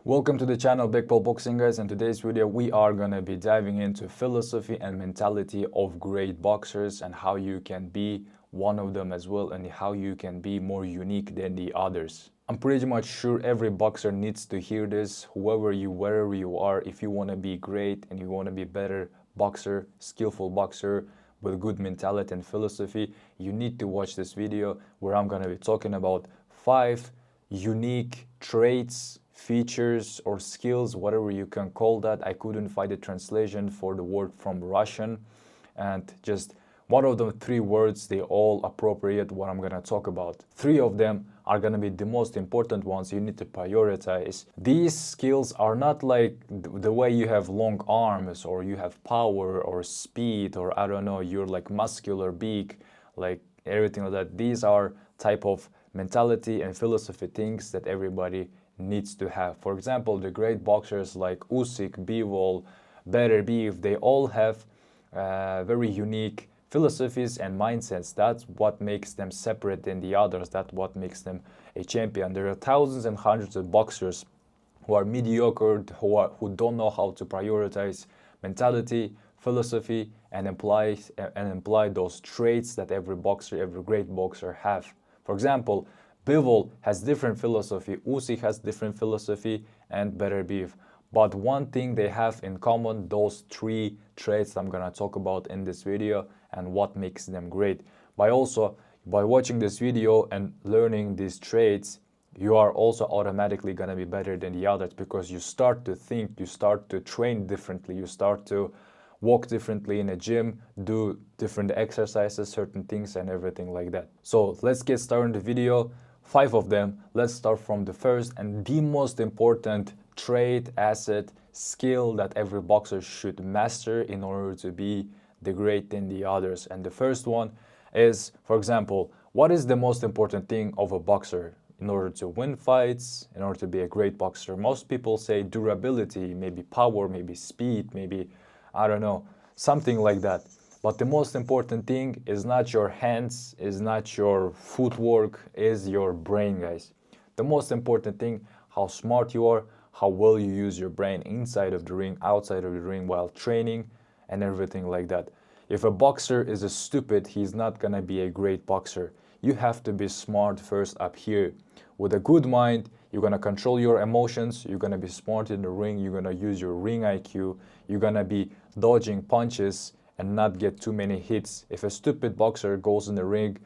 Welcome to the channel BekbolBoxing, guys. In today's video we are gonna be diving into philosophy and mentality of great boxers and how you can be one of them as well, and how you can be more unique than the others. I'm pretty much sure every boxer needs to hear this, wherever you are. If you want to be great and you want to be better boxer, skillful boxer with good mentality and philosophy, you need to watch this video where I'm gonna be talking about 5 unique traits, features or skills, whatever you can call that. I couldn't find a translation for the word from Russian, and just one of the 3 words, they all appropriate what I'm gonna talk about. 3 of them are gonna be the most important ones you need to prioritize. These skills are not like the way you have long arms or you have power or speed, or I don't know, you're like muscular, big, like everything like that. These are type of mentality and philosophy things that everybody needs to have. For example, the great boxers like Usyk, Bekbol, Beterbiev, they all have very unique philosophies and mindsets. That's what makes them separate than the others. That's what makes them a champion. There are thousands and hundreds of boxers who are mediocre, who don't know how to prioritize mentality, philosophy, and apply those traits that every boxer, every great boxer have. For example, Bekbol has different philosophy, Usyk has different philosophy, and Beterbiev. But one thing they have in common, those 3 traits I'm gonna talk about in this video and what makes them great. By watching this video and learning these traits, you are also automatically gonna be better than the others, because you start to think, you start to train differently, you start to walk differently in a gym, do different exercises, certain things and everything like that. So let's get started in the video. 5 of them. Let's start from the first and the most important trait, asset, skill that every boxer should master in order to be the great than the others. And the first one is, for example, what is the most important thing of a boxer in order to win fights, in order to be a great boxer? Most people say durability, maybe power, maybe speed, maybe, I don't know, something like that. But the most important thing is not your hands, is not your footwork, is your brain, guys. The most important thing, how smart you are, how well you use your brain inside of the ring, outside of the ring, while training and everything like that. If a boxer is a stupid, he's not gonna be a great boxer. You have to be smart first up here. With a good mind, you're gonna control your emotions, you're gonna be smart in the ring, you're gonna use your ring IQ, you're gonna be dodging punches and not get too many hits. If a stupid boxer goes in the ring,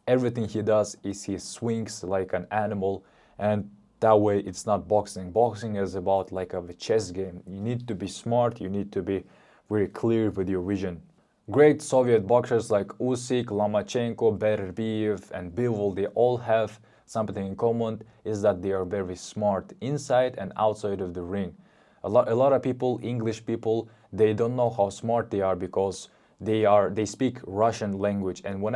everything he does is he swings like an animal, and that way it's not boxing. Boxing is about like a chess game. You need to be smart, you need to be very clear with your vision. Great Soviet boxers like Usyk, Lomachenko, Beterbiev and Bekbol, they all have something in common, is that they are very smart inside and outside of the ring. A lot of people, English people, they don't know how smart they are because they speak Russian language, and when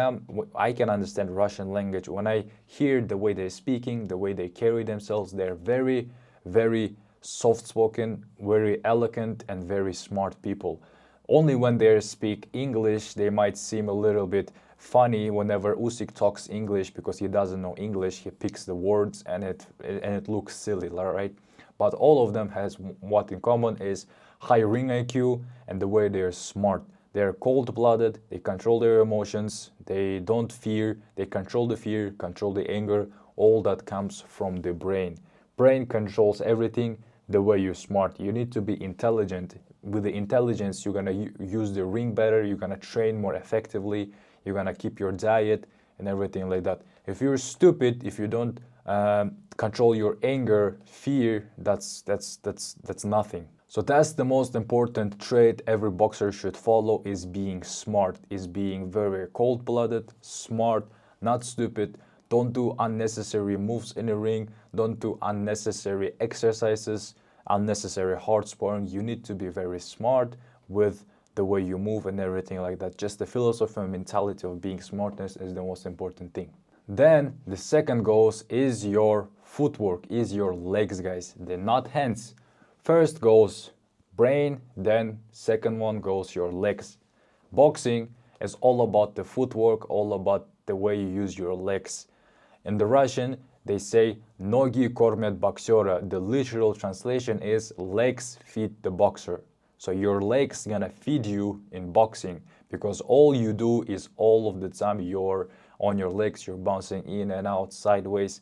I can understand Russian language, when I hear the way they're speaking, the way they carry themselves, they're very, very soft-spoken, very elegant and very smart people. Only when they speak English, they might seem a little bit funny whenever Usyk talks English, because he doesn't know English, he picks the words and it looks silly, right? But all of them has what in common is high ring IQ and the way they are smart. They're cold-blooded, they control their emotions, they don't fear, they control the fear, control the anger. All that comes from the brain. Brain controls everything the way you're smart. You need to be intelligent. With the intelligence, you're gonna use the ring better, you're gonna train more effectively, you're gonna keep your diet and everything like that. If you're stupid, if you don't control your anger, fear, that's nothing. So that's the most important trait every boxer should follow, is being smart, is being very cold-blooded, smart, not stupid. Don't do unnecessary moves in the ring, don't do unnecessary exercises, unnecessary hard sparring. You need to be very smart with the way you move and everything like that. Just the philosophy and mentality of being smartness is the most important thing. Then the second goes is your footwork, is your legs, guys. They're not hands. First goes brain, then second one goes your legs. Boxing is all about the footwork, all about the way you use your legs. In the Russian, they say nogi kormet boksera. The literal translation is legs feed the boxer. So your legs gonna feed you in boxing, because all you do is all of the time you're on your legs, you're bouncing in and out sideways.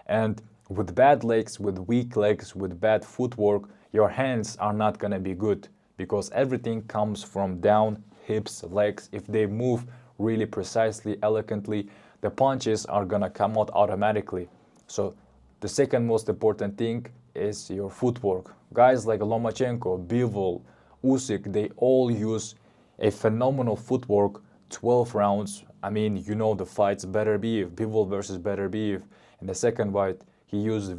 And with bad legs, with weak legs, with bad footwork, your hands are not gonna be good, because everything comes from down, hips, legs. If they move really precisely, elegantly, the punches are gonna come out automatically. So the second most important thing is your footwork. Guys like Lomachenko, Bivol, Usyk, they all use a phenomenal footwork, 12 rounds. I mean, you know the fights, Beterbiev, Bivol versus Beterbiev. In the second fight, he used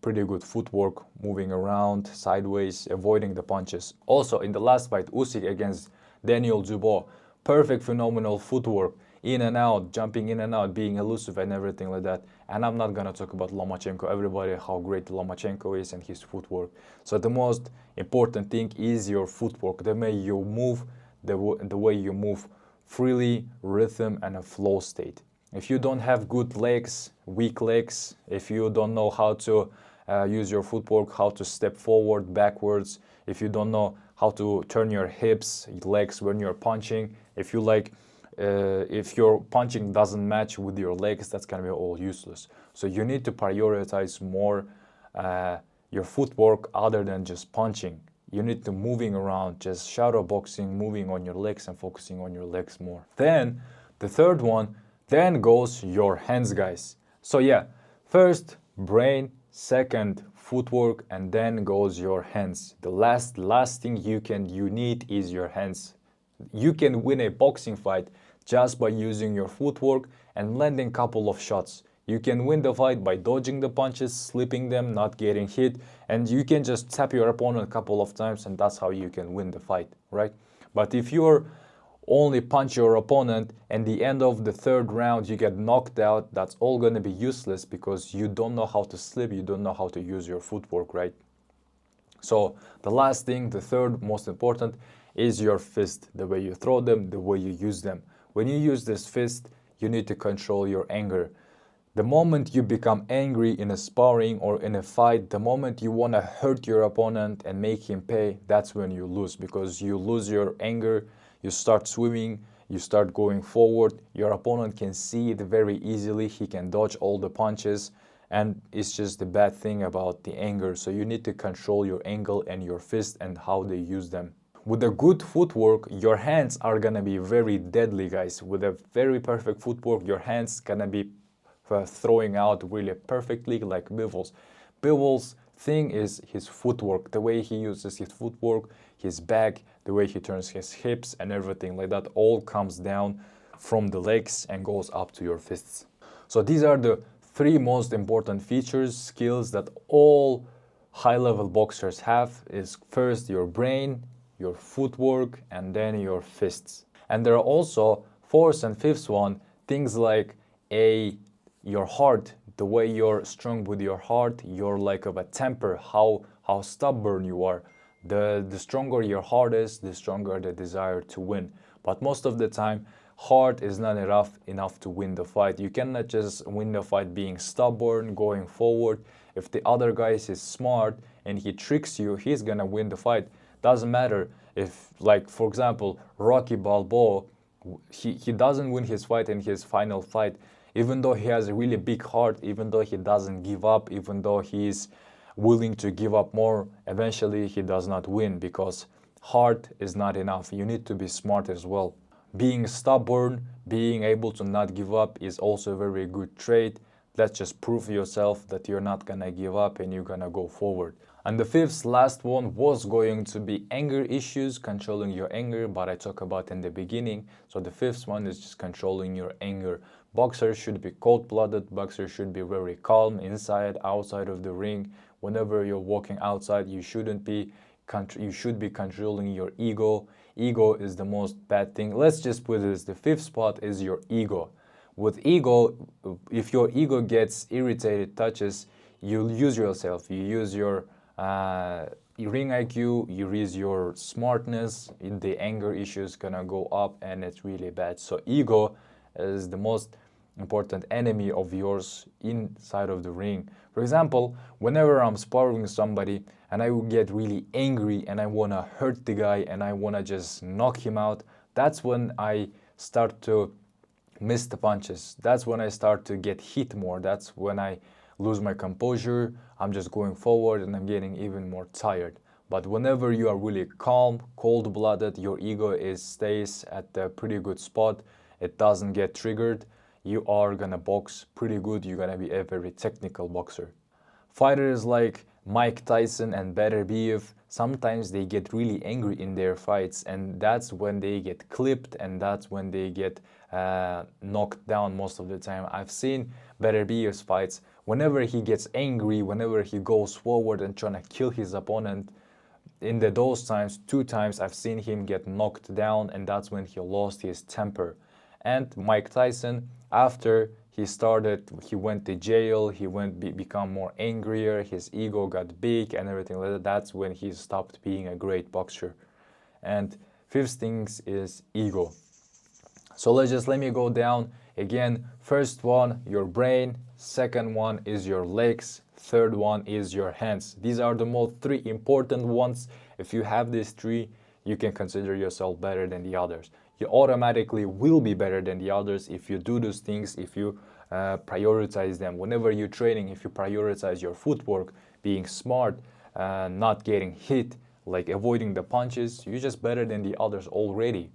pretty good footwork, moving around, sideways, avoiding the punches. Also, in the last fight, Usyk against Daniel Dubois, perfect, phenomenal footwork, in and out, jumping in and out, being elusive and everything like that. And I'm not gonna talk about Lomachenko, everybody, how great Lomachenko is and his footwork. So the most important thing is your footwork, the way you move, the way you move freely, rhythm, and a flow state. If you don't have good legs, weak legs, if you don't know how to use your footwork, how to step forward, backwards, if you don't know how to turn your hips, legs when you're punching, if your punching doesn't match with your legs, that's gonna be all useless. So you need to prioritize more your footwork other than just punching. You need to moving around, just shadow boxing, moving on your legs and focusing on your legs more. Then the third one, then goes your hands, guys. So yeah, first brain, second footwork, and then goes your hands. The last thing you need is your hands. You can win a boxing fight just by using your footwork and landing a couple of shots. You can win the fight by dodging the punches, slipping them, not getting hit, and you can just tap your opponent a couple of times, and that's how you can win the fight, right? But if you're only punch your opponent and the end of the third round you get knocked out, that's all going to be useless, because you don't know how to slip, you don't know how to use your footwork, right? So the last thing, the third most important, is your fist, the way you throw them, the way you use them. When you use this fist, you need to control your anger. The moment you become angry in a sparring or in a fight, the moment you want to hurt your opponent and make him pay, that's when you lose, because you lose your anger, you start swimming, you start going forward, your opponent can see it very easily, he can dodge all the punches, and it's just the bad thing about the anger. So you need to control your angle and your fist and how they use them. With a good footwork, your hands are gonna be very deadly, guys. With a very perfect footwork, your hands gonna be throwing out really perfectly, like Bivol's. Bivol's thing is his footwork, the way he uses his footwork, his back, the way he turns his hips and everything like that, all comes down from the legs and goes up to your fists. So these are the three most important features, skills that all high-level boxers have. Is first your brain, your footwork, and then your fists. And there are also fourth and fifth one, things like your heart, the way you're strong with your heart, you're like of a temper, how stubborn you are. The stronger your heart is, the stronger the desire to win. But most of the time, heart is not enough to win the fight. You cannot just win the fight being stubborn, going forward. If the other guy is smart and he tricks you, he's gonna win the fight. Doesn't matter if, like, for example, Rocky Balboa, he doesn't win his fight in his final fight, even though he has a really big heart, even though he doesn't give up, even though he's willing to give up more, eventually he does not win, because heart is not enough. You need to be smart as well. Being stubborn, being able to not give up is also a very good trait. Let's just prove yourself that you're not gonna give up and you're gonna go forward. And the fifth last one was going to be anger issues, controlling your anger, but I talked about in the beginning. So the fifth one is just controlling your anger. Boxers should be cold-blooded, boxers should be very calm inside, outside of the ring. Whenever you're walking outside, you should be controlling your ego. Ego is the most bad thing. Let's just put this, the fifth spot is your ego. With ego, if your ego gets irritated, touches, you lose yourself, you use your ring IQ, you use your smartness, the anger issues gonna go up and it's really bad. So ego is the most important enemy of yours inside of the ring. For example, whenever I'm sparring with somebody and I will get really angry and I want to hurt the guy and I want to just knock him out, that's when I start to miss the punches. That's when I start to get hit more. That's when I lose my composure. I'm just going forward and I'm getting even more tired. But whenever you are really calm, cold-blooded, your ego stays at a pretty good spot, it doesn't get triggered, you are gonna box pretty good. You're gonna be a very technical boxer. Fighters like Mike Tyson and BekbolBoxing, sometimes they get really angry in their fights, and that's when they get clipped, and that's when they get knocked down most of the time. I've seen BekbolBoxing's fights. Whenever he gets angry, whenever he goes forward and trying to kill his opponent, in those times, 2 times, I've seen him get knocked down, and that's when he lost his temper. And Mike Tyson, after he went to jail, become more angrier, his ego got big and everything like that. That's when he stopped being a great boxer. And fifth thing is ego. So let me go down again. First one, your brain. Second one is your legs. Third one is your hands. These are the most 3 important ones. If you have these 3, you can consider yourself better than the others. You automatically will be better than the others if you do those things, if you prioritize them. Whenever you're training, if you prioritize your footwork, being smart, not getting hit, like avoiding the punches, you're just better than the others already.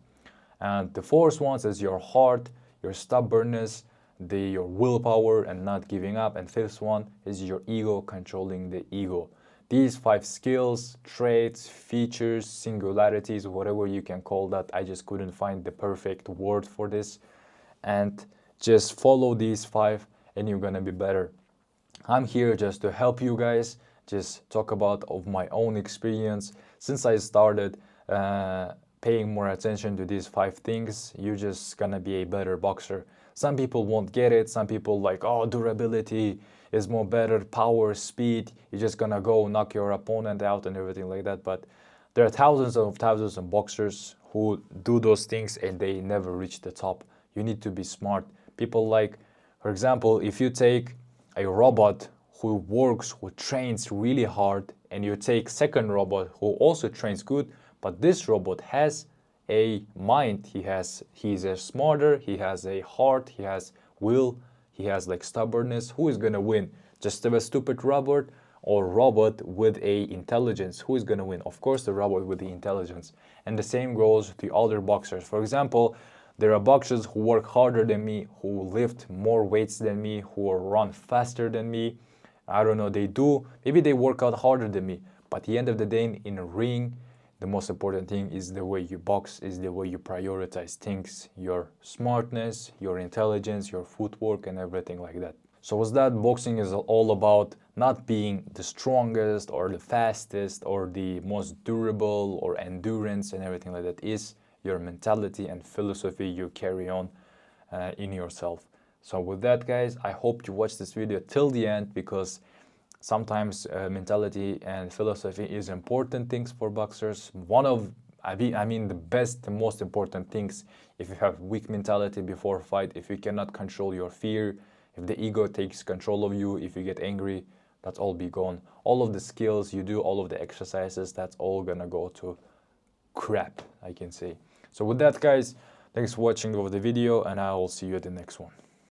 And the fourth one is your heart, your stubbornness, your willpower and not giving up. And fifth one is your ego, controlling the ego. These 5 skills, traits, features, singularities, whatever you can call that, I just couldn't find the perfect word for this. And just follow these 5 and you're gonna be better. I'm here just to help you guys, just talk about of my own experience. Since I started paying more attention to these 5 things, you're just gonna be a better boxer. Some people won't get it. Some people like, oh, durability is more better, power, speed. You're just gonna go knock your opponent out and everything like that. But there are thousands of boxers who do those things and they never reach the top. You need to be smart. People like, for example, if you take a robot who works, who trains really hard, and you take second robot who also trains good, but this robot has a mind, he's a smarter, he has a heart, he has will, he has like stubbornness. Who is gonna win? Just a stupid robot or robot with a intelligence? Who is gonna win? Of course the robot with the intelligence. And the same goes to other boxers. For example, there are boxers who work harder than me, who lift more weights than me, who run faster than me. I don't know, maybe they work out harder than me, but at the end of the day in a ring, the most important thing is the way you box, is the way you prioritize things, your smartness, your intelligence, your footwork and everything like that. So with that, boxing is all about not being the strongest or the fastest or the most durable or endurance and everything like that. Is your mentality and philosophy you carry on in yourself. So with that, guys, I hope you watch this video till the end, because sometimes mentality and philosophy is important things for boxers. The best, the most important things. If you have weak mentality before a fight, if you cannot control your fear, if the ego takes control of you, if you get angry, that's all be gone. All of the skills you do, all of the exercises, that's all gonna go to crap, I can say. So with that, guys, thanks for watching over the video, and I will see you at the next one.